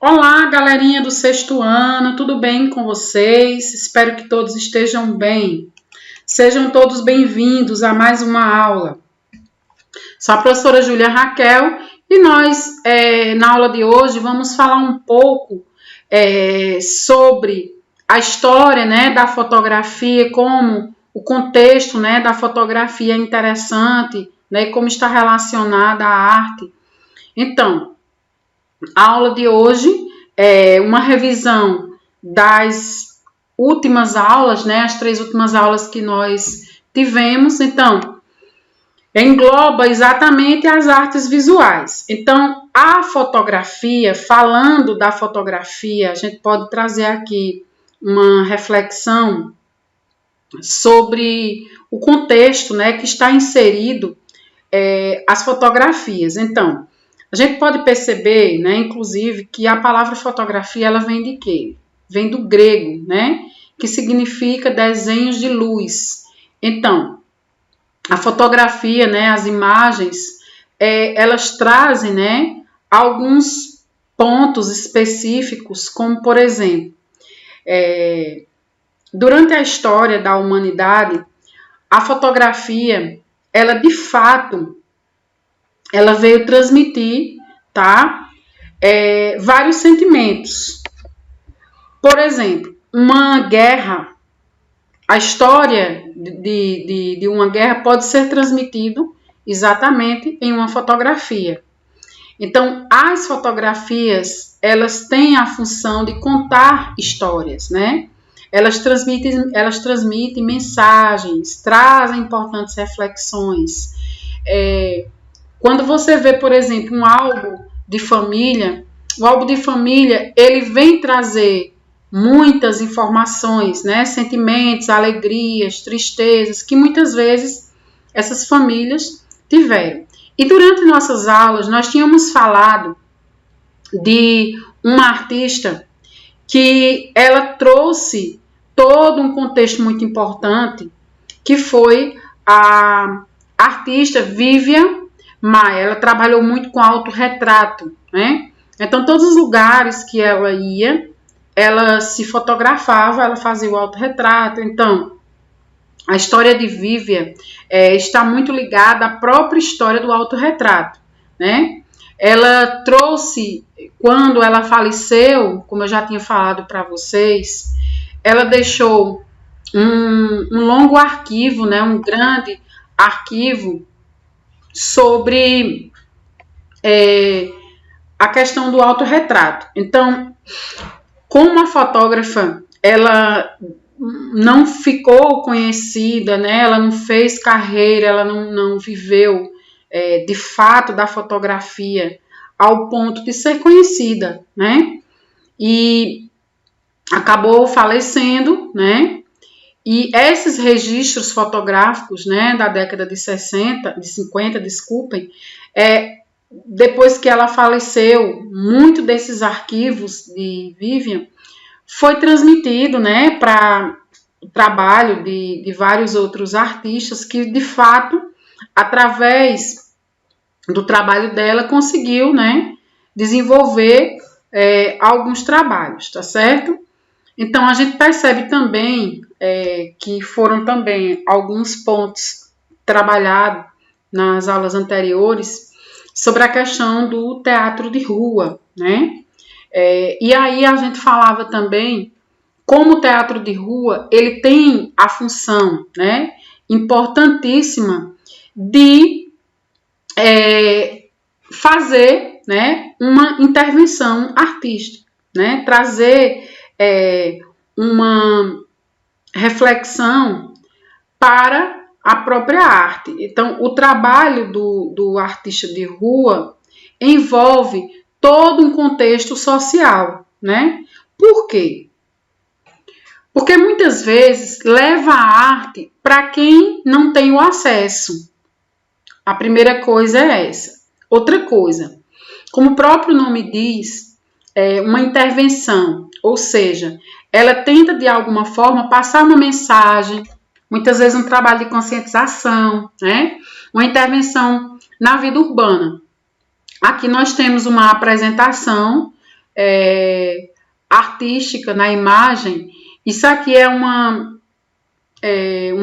Olá, galerinha do sexto ano, tudo bem com vocês? Espero que todos estejam bem. Sejam todos bem-vindos a mais uma aula. Sou a professora Júlia Raquel e nós, na aula de hoje, vamos falar um pouco sobre a história, da fotografia, como o contexto, da fotografia é interessante, e como está relacionada à arte. Então, a aula de hoje é uma revisão das últimas aulas, as 3 últimas aulas que nós tivemos. Então, engloba exatamente as artes visuais. Então, a fotografia, falando da fotografia, a gente pode trazer aqui uma reflexão sobre o contexto, que está inserido as fotografias. Então, a gente pode perceber, inclusive, que a palavra fotografia, ela vem de quê? Vem do grego, que significa desenhos de luz. Então, a fotografia, as imagens, elas trazem, alguns pontos específicos, como, por exemplo, durante a história da humanidade, a fotografia, ela de fato, ela veio transmitir, vários sentimentos. Por exemplo, uma guerra, a história de uma guerra pode ser transmitido exatamente em uma fotografia. Então, as fotografias, elas têm a função de contar histórias, Elas transmitem mensagens, trazem importantes reflexões. Quando você vê, por exemplo, um álbum de família, o álbum de família, ele vem trazer muitas informações, sentimentos, alegrias, tristezas, que muitas vezes essas famílias tiveram. E durante nossas aulas, nós tínhamos falado de uma artista que ela trouxe todo um contexto muito importante, que foi a artista Vivian Maier. Ela trabalhou muito com autorretrato, Então, todos os lugares que ela ia, ela se fotografava, ela fazia o autorretrato. Então, a história de Vivian está muito ligada à própria história do autorretrato, Ela trouxe, quando ela faleceu, como eu já tinha falado para vocês, ela deixou um longo arquivo, um grande arquivo sobre a questão do autorretrato. Então, como a fotógrafa, ela não ficou conhecida, ela não fez carreira, ela não viveu de fato da fotografia ao ponto de ser conhecida, E acabou falecendo, E esses registros fotográficos, da década de 50, depois que ela faleceu, muito desses arquivos de Vivian foi transmitido, para o trabalho de vários outros artistas que, de fato, através do trabalho dela, conseguiu, desenvolver alguns trabalhos, tá certo? Então, a gente percebe também que foram também alguns pontos trabalhados nas aulas anteriores sobre a questão do teatro de rua, E aí a gente falava também como o teatro de rua, ele tem a função, importantíssima de fazer, uma intervenção artística, trazer uma reflexão para a própria arte. Então, o trabalho do artista de rua envolve todo um contexto social, Por quê? Porque muitas vezes leva a arte para quem não tem o acesso. A primeira coisa é essa. Outra coisa, como o próprio nome diz, é uma intervenção, ou seja, ela tenta de alguma forma passar uma mensagem, muitas vezes um trabalho de conscientização, Uma intervenção na vida urbana. Aqui nós temos uma apresentação artística na imagem, isso aqui é uma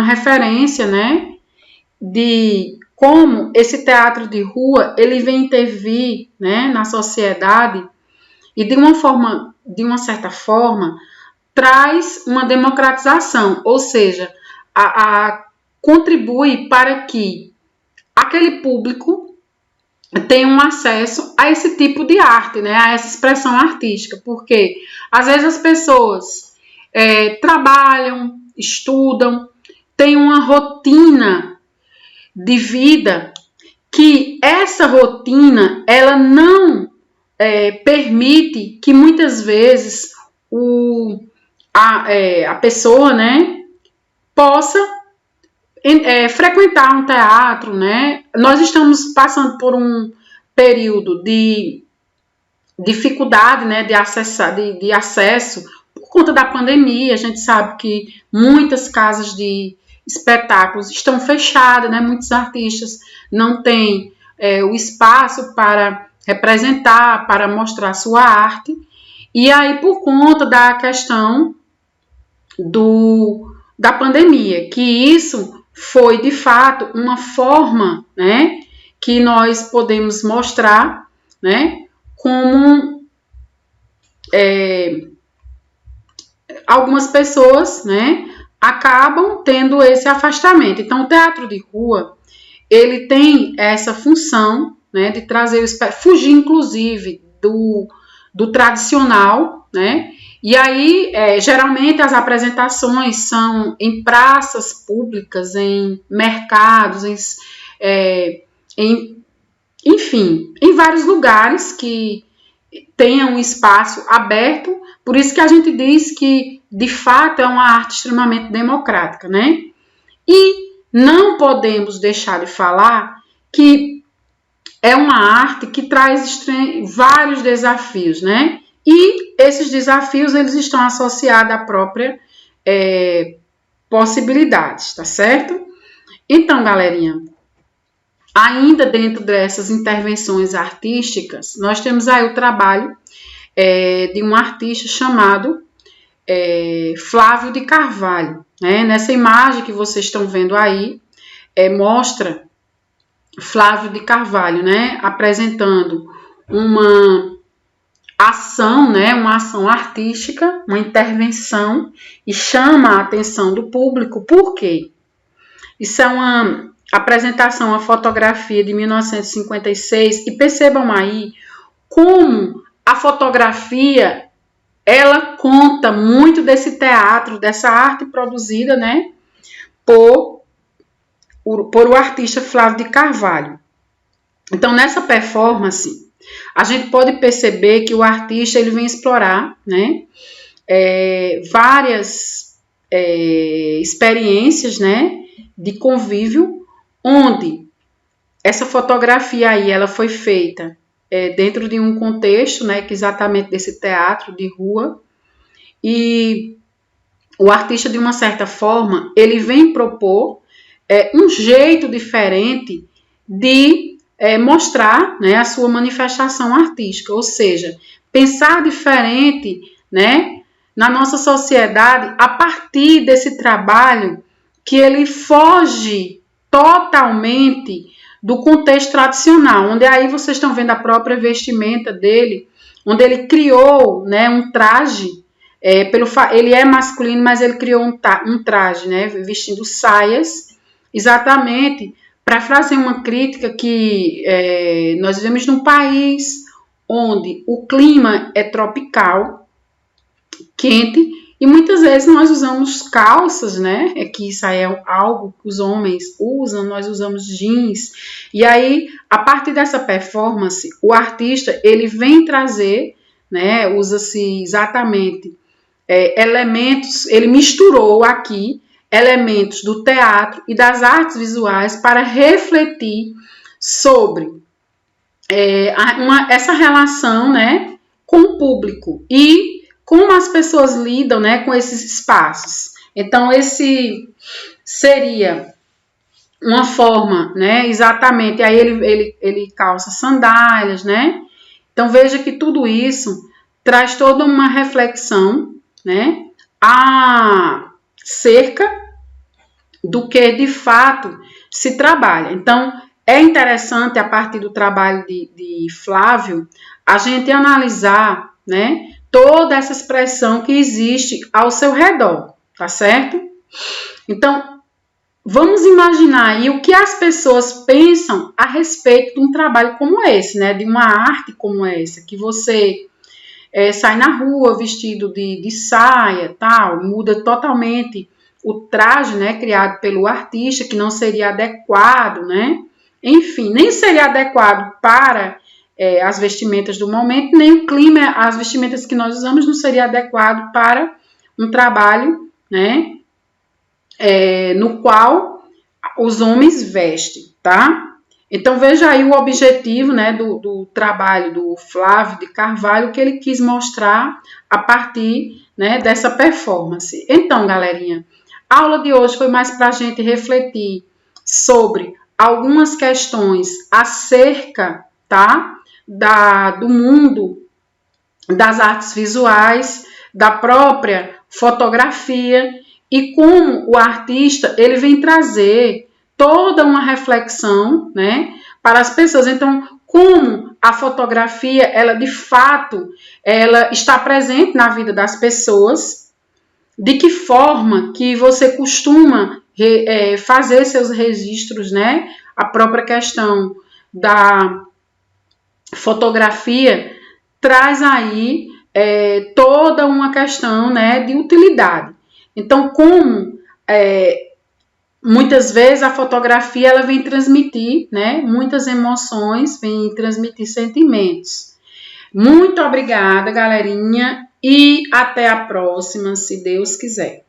referência, né, de como esse teatro de rua ele vem intervir, né, na sociedade e de uma certa forma, traz uma democratização, ou seja, contribui para que aquele público tenha um acesso a esse tipo de arte, né, a essa expressão artística, porque às vezes as pessoas trabalham, estudam, têm uma rotina de vida que essa rotina ela não permite que muitas vezes a pessoa, né, possa frequentar um teatro, né? Nós estamos passando por um período de dificuldade, né, de acesso por conta da pandemia. A gente sabe que muitas casas de espetáculos estão fechadas, né? Muitos artistas não têm o espaço para representar, para mostrar sua arte. E aí, por conta da questão da pandemia, que isso foi, de fato, uma forma, né, que nós podemos mostrar, né, como algumas pessoas, né, acabam tendo esse afastamento. Então, o teatro de rua, ele tem essa função, né, de trazer fugir, inclusive, do tradicional, né? E aí, geralmente, as apresentações são em praças públicas, em mercados, enfim, em vários lugares que tenham um espaço aberto. Por isso que a gente diz que, de fato, é uma arte extremamente democrática, né? E não podemos deixar de falar que é uma arte que traz vários desafios, né? E esses desafios, eles estão associados à própria possibilidades, tá certo? Então, galerinha, ainda dentro dessas intervenções artísticas, nós temos aí o trabalho de um artista chamado Flávio de Carvalho, né? Nessa imagem que vocês estão vendo aí, mostra Flávio de Carvalho, né, apresentando uma ação, né, uma ação artística, uma intervenção, e chama a atenção do público. Por quê? Isso é uma apresentação, uma fotografia de 1956, e percebam aí como a fotografia ela conta muito desse teatro, dessa arte produzida, né, por o artista Flávio de Carvalho. Então, nessa performance, a gente pode perceber que o artista ele vem explorar, né, várias experiências, né, de convívio, onde essa fotografia aí ela foi feita dentro de um contexto, né, que exatamente desse teatro de rua, e o artista, de uma certa forma, ele vem propor um jeito diferente de mostrar, né, a sua manifestação artística, ou seja, pensar diferente, né, na nossa sociedade a partir desse trabalho que ele foge totalmente do contexto tradicional, onde aí vocês estão vendo a própria vestimenta dele, onde ele criou, né, um traje, ele é masculino, mas ele criou um traje, né, vestindo saias, exatamente para fazer uma crítica que nós vivemos num país onde o clima é tropical, quente, e muitas vezes nós usamos calças, né? Que isso aí é algo que os homens usam, nós usamos jeans. E aí, a partir dessa performance, o artista, ele vem trazer, né? Usa-se exatamente elementos, ele misturou aqui elementos do teatro e das artes visuais para refletir sobre essa relação, né, com o público e como as pessoas lidam, né, com esses espaços. Então, esse seria uma forma, né, exatamente, aí ele calça sandálias, né? Então, veja que tudo isso traz toda uma reflexão, né, acerca do que de fato se trabalha. Então, é interessante, a partir do trabalho de Flávio, a gente analisar, né, toda essa expressão que existe ao seu redor, tá certo? Então, vamos imaginar aí o que as pessoas pensam a respeito de um trabalho como esse, né, de uma arte como essa, que você sai na rua vestido de saia, tal, muda totalmente o traje, né, criado pelo artista, que não seria adequado, né? Enfim, nem seria adequado para as vestimentas do momento, nem o clima, as vestimentas que nós usamos não seria adequado para um trabalho, né, no qual os homens vestem, tá? Então, veja aí o objetivo, né, do trabalho do Flávio de Carvalho, que ele quis mostrar a partir, né, dessa performance. Então, galerinha, a aula de hoje foi mais para a gente refletir sobre algumas questões acerca, tá, do mundo das artes visuais, da própria fotografia e como o artista ele vem trazer toda uma reflexão, né, para as pessoas. Então, como a fotografia, ela de fato, ela está presente na vida das pessoas, de que forma que você costuma fazer seus registros, né, a própria questão da fotografia traz aí toda uma questão, né, de utilidade. Então, como muitas vezes a fotografia ela vem transmitir, né, muitas emoções, vem transmitir sentimentos. Muito obrigada, galerinha, e até a próxima, se Deus quiser.